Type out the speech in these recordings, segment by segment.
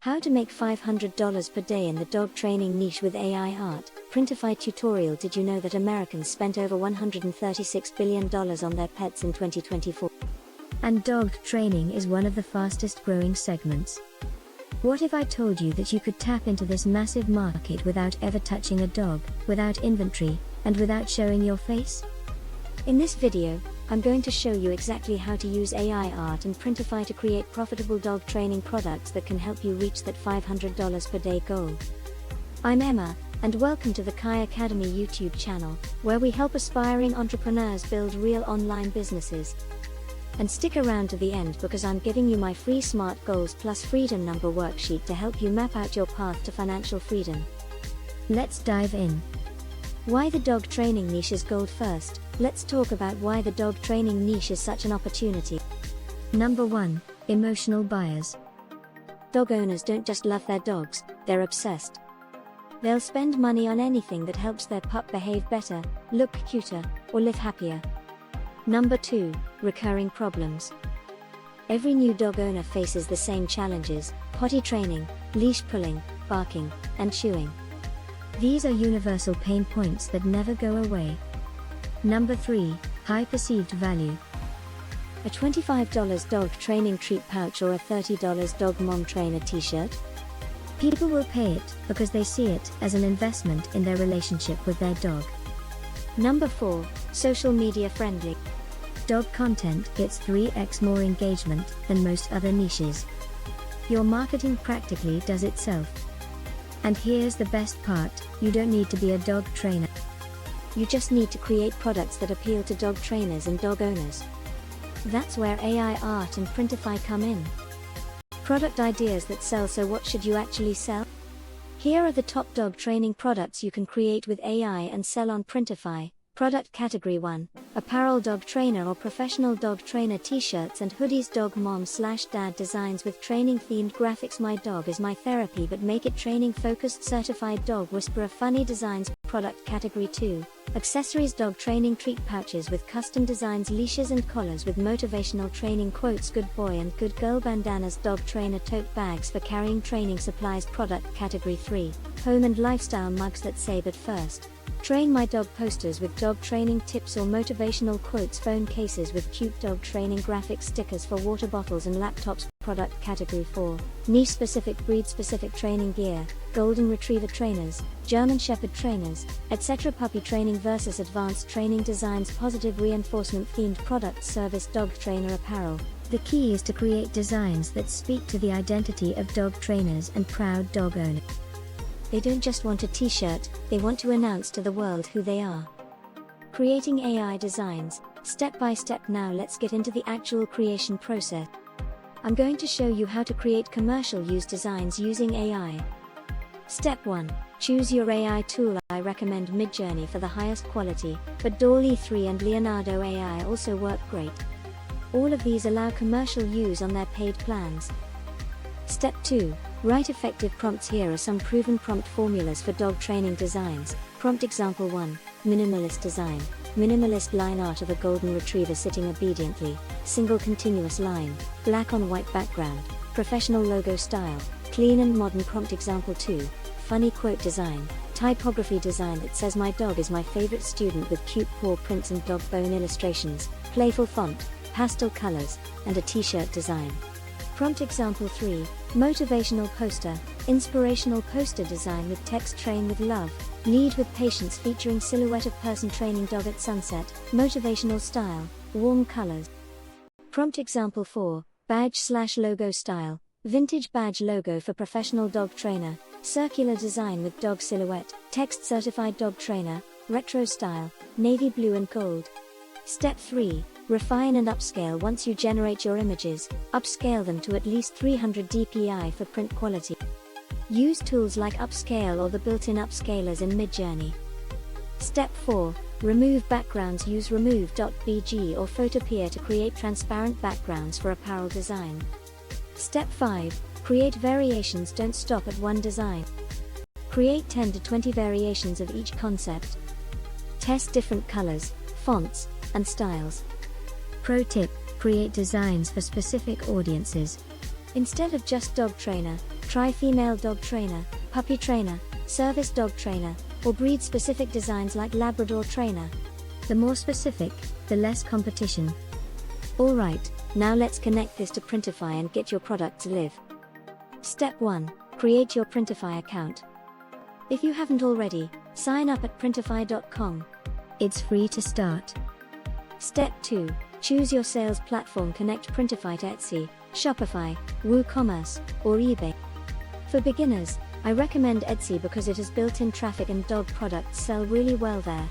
How to make $500 per day in the dog training niche with AI art. Printify tutorial. Did you know that Americans spent over $136 billion on their pets in 2024? And dog training is one of the fastest growing segments. What if I told you that you could tap into this massive market without ever touching a dog, without inventory, and without showing your face? In this video, I'm going to show you exactly how to use AI art and Printify to create profitable dog training products that can help you reach that $500 per day goal. I'm Emma, and welcome to the Keye Academy YouTube channel, where we help aspiring entrepreneurs build real online businesses. And stick around to the end because I'm giving you my free SMART Goals plus Freedom Number worksheet to help you map out your path to financial freedom. Let's dive in. Why the dog training niche is gold. First, let's talk about why the dog training niche is such an opportunity. Number 1, emotional buyers. Dog owners don't just love their dogs, they're obsessed. They'll spend money on anything that helps their pup behave better, look cuter, or live happier. Number 2, recurring problems. Every new dog owner faces the same challenges: potty training, leash pulling, barking, and chewing. These are universal pain points that never go away. Number 3, high perceived value. A $25 dog training treat pouch or a $30 dog mom trainer t-shirt? People will pay it because they see it as an investment in their relationship with their dog. Number 4, social media friendly. Dog content gets 3x more engagement than most other niches. Your marketing practically does itself. And here's the best part, you don't need to be a dog trainer. You just need to create products that appeal to dog trainers and dog owners. That's where AI art and Printify come in. Product ideas that sell. So what should you actually sell? Here are the top dog training products you can create with AI and sell on Printify. Product category 1, apparel. Dog trainer or professional dog trainer t-shirts and hoodies. Dog mom/dad designs with training themed graphics. My dog is my therapy, but make it training focused. Certified dog whisperer. Funny designs. Product category 2, accessories. Dog training treat pouches with custom designs, leashes and collars with motivational training quotes. Good boy and good girl bandanas. Dog trainer tote bags for carrying training supplies. Product category 3, home and lifestyle mugs that say "but first train my dog" posters with dog training tips or motivational quotes. Phone cases with cute dog training graphics. Stickers for water bottles and laptops. Product category 4, niche specific, breed specific training gear, golden retriever trainers, German shepherd trainers, etc. Puppy training versus advanced training designs. Positive reinforcement themed products. Service dog trainer apparel. The key is to create designs that speak to the identity of dog trainers and proud dog owners. They don't just want a t-shirt, they want to announce to the world who they are. Creating AI designs, step by step. Now let's get into the actual creation process. I'm going to show you how to create commercial use designs using AI. Step 1, choose your AI tool. I recommend Midjourney for the highest quality, but DALL-E 3 and Leonardo AI also work great. All of these allow commercial use on their paid plans. Step 2, write effective prompts. Here are some proven prompt formulas for dog training designs. Prompt example 1, minimalist design. Minimalist line art of a golden retriever sitting obediently, single continuous line, black on white background, professional logo style, clean and modern. Prompt example 2, funny quote design. Typography design that says "my dog is my favorite student" with cute paw prints and dog bone illustrations, playful font, pastel colors, and a t-shirt design. Prompt example 3, motivational poster. Inspirational poster design with text "train with love, lead with patience" featuring silhouette of person training dog at sunset, motivational style, warm colors. Prompt example 4, badge/logo style. Vintage badge logo for professional dog trainer, circular design with dog silhouette, text "certified dog trainer, retro style, navy blue and gold." Step 3, refine and upscale. Once you generate your images, upscale them to at least 300 dpi for print quality. Use tools like Upscale or the built-in upscalers in Midjourney. Step 4, remove backgrounds. Use remove.bg or Photopea to create transparent backgrounds for apparel design. Step 5, create variations. Don't stop at one design. Create 10 to 20 variations of each concept. Test different colors, fonts, and styles. Pro tip, create designs for specific audiences. Instead of just dog trainer, try female dog trainer, puppy trainer, service dog trainer, or breed-specific designs like Labrador trainer. The more specific, the less competition. Alright, now let's connect this to Printify and get your products live. Step 1. Create your Printify account. If you haven't already, sign up at printify.com. It's free to start. Step 2. Choose your sales platform. Connect Printify to Etsy, Shopify, WooCommerce, or eBay. For beginners, I recommend Etsy because it has built-in traffic and dog products sell really well there.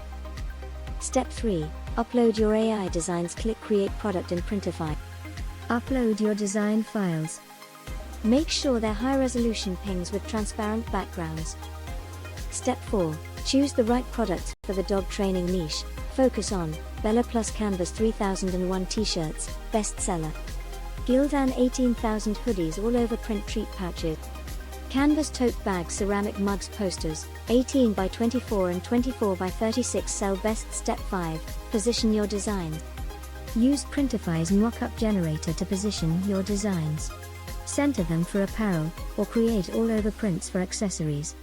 Step 3. Upload your AI designs. Click Create Product in Printify. Upload your design files. Make sure they're high-resolution PNGs with transparent backgrounds. Step 4. Choose the right products for the dog training niche. Focus on Bella Plus Canvas 3001 t-shirts, bestseller. Gildan 18,000 hoodies all over print treat pouches. Canvas tote bags, ceramic mugs, posters, 18 by 24 and 24 by 36 sell best. Step 5. Position your design. Use Printify's mockup generator to position your designs. Center them for apparel, or create all-over prints for accessories.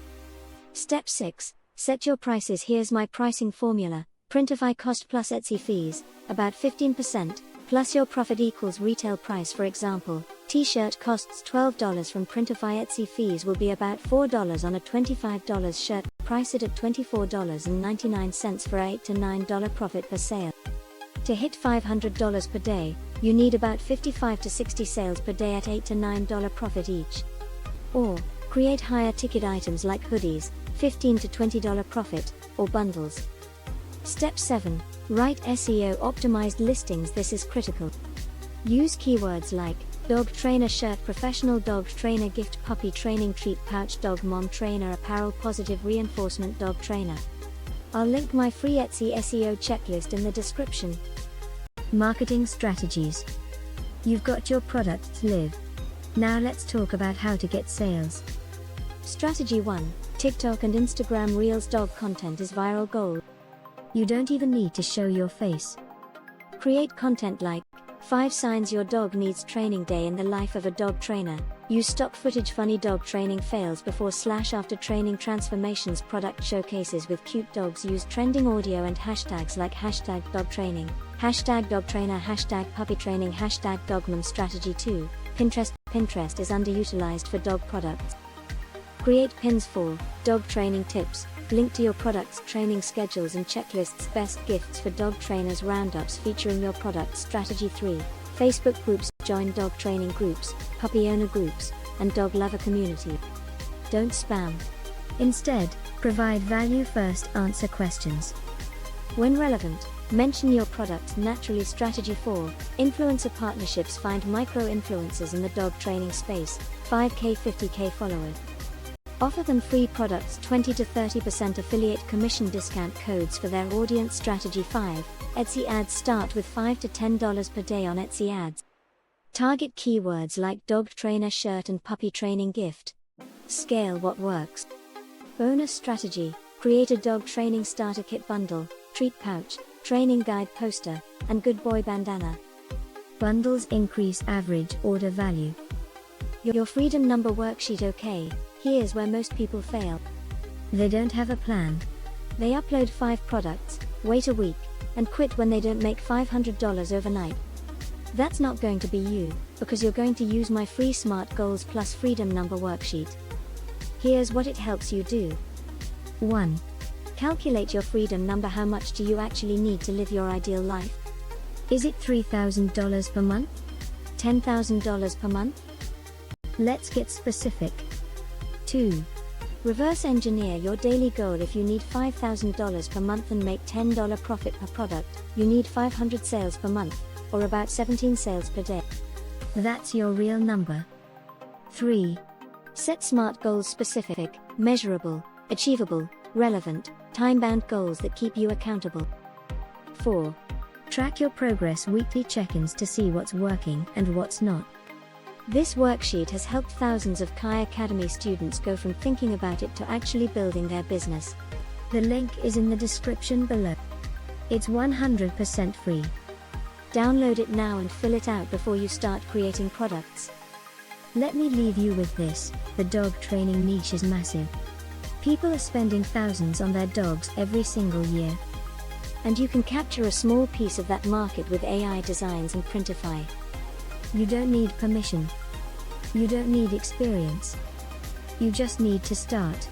Step 6. Set your prices. Here's my pricing formula. Printify cost plus Etsy fees, about 15%, plus your profit equals retail price. For example, t-shirt costs $12 from Printify. Etsy fees will be about $4 on a $25 shirt. Price it at $24.99 for $8 to $9 profit per sale. To hit $500 per day, you need about 55 to 60 sales per day at $8 to $9 profit each. Or, create higher ticket items like hoodies, $15 to $20 profit, or bundles. Step 7. Write SEO optimized listings. This is critical. Use keywords like dog trainer shirt, professional dog trainer gift, puppy training treat pouch, dog mom trainer apparel, positive reinforcement dog trainer. I'll link my free Etsy SEO checklist in the description. Marketing strategies. You've got your products live. Now let's talk about how to get sales. Strategy 1. TikTok and Instagram Reels. Dog content is viral gold. You don't even need to show your face. Create content like 5 signs your dog needs training, day in the life of a dog trainer. Use stock footage, funny dog training fails before/after training transformations, product showcases with cute dogs. Use trending audio and hashtags like hashtag dog training, hashtag dog trainer, hashtag puppy training, hashtag dogmom. Strategy 2. Pinterest is underutilized for dog products. Create pins for dog training tips. Link to your products' training schedules and checklists. Best gifts for dog trainers, roundups featuring your products. Strategy 3. Facebook groups. Join dog training groups, puppy owner groups, and dog lover community. Don't spam. Instead, provide value first. Answer questions when relevant. Mention your products naturally. Strategy 4. Influencer partnerships. Find micro-influencers in the dog training space, 5K 50K followers. Offer them free products, 20 to 30% affiliate commission discount codes for their audience. Strategy 5. Etsy ads. Start with $5 to $10 per day on Etsy ads. Target keywords like dog trainer shirt and puppy training gift. Scale what works. Bonus strategy. Create a dog training starter kit bundle, treat pouch, training guide poster, and good boy bandana. Bundles increase average order value. Your freedom number worksheet. Okay, here's where most people fail. They don't have a plan. They upload 5 products, wait a week, and quit when they don't make $500 overnight. That's not going to be you, because you're going to use my free Smart Goals Plus Freedom Number worksheet. Here's what it helps you do. 1. Calculate your freedom number. How much do you actually need to live your ideal life? Is it $3,000 per month? $10,000 per month? Let's get specific. 2. Reverse engineer your daily goal. If you need $5,000 per month and make $10 profit per product, you need 500 sales per month, or about 17 sales per day. That's your real number. 3. Set SMART goals: specific, measurable, achievable, relevant, time-bound goals that keep you accountable. 4. Track your progress: weekly check-ins to see what's working and what's not. This worksheet has helped thousands of Keye Academy students go from thinking about it to actually building their business. The link is in the description below. It's 100% free. Download it now and fill it out before you start creating products. Let me leave you with this: the dog training niche is massive. People are spending thousands on their dogs every single year. And you can capture a small piece of that market with AI designs and Printify. You don't need permission. You don't need experience. You just need to start.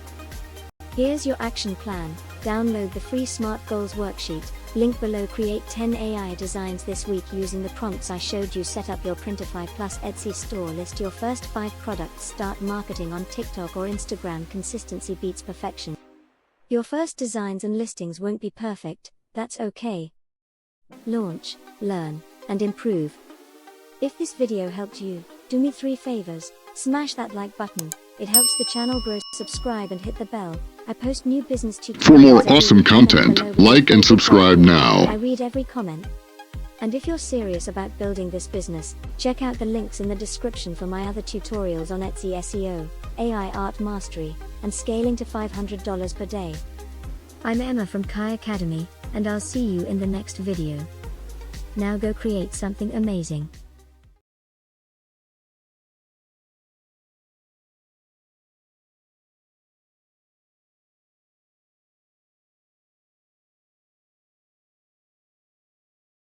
Here's your action plan. Download the free Smart Goals worksheet, link below. Create 10 AI designs this week using the prompts I showed you. Set up your Printify Plus Etsy store. List your first 5 products. Start marketing on TikTok or Instagram. Consistency beats perfection. Your first designs and listings won't be perfect, that's okay. Launch, learn, and improve. If this video helped you, do me 3 favors. Smash that like button, it helps the channel grow. Subscribe and hit the bell. I post new business tutorials. For more awesome content, like and subscribe now. I read every comment. And if you're serious about building this business, check out the links in the description for my other tutorials on Etsy SEO, AI art mastery, and scaling to $500 per day. I'm Emma from Keye Academy, and I'll see you in the next video. Now go create something amazing.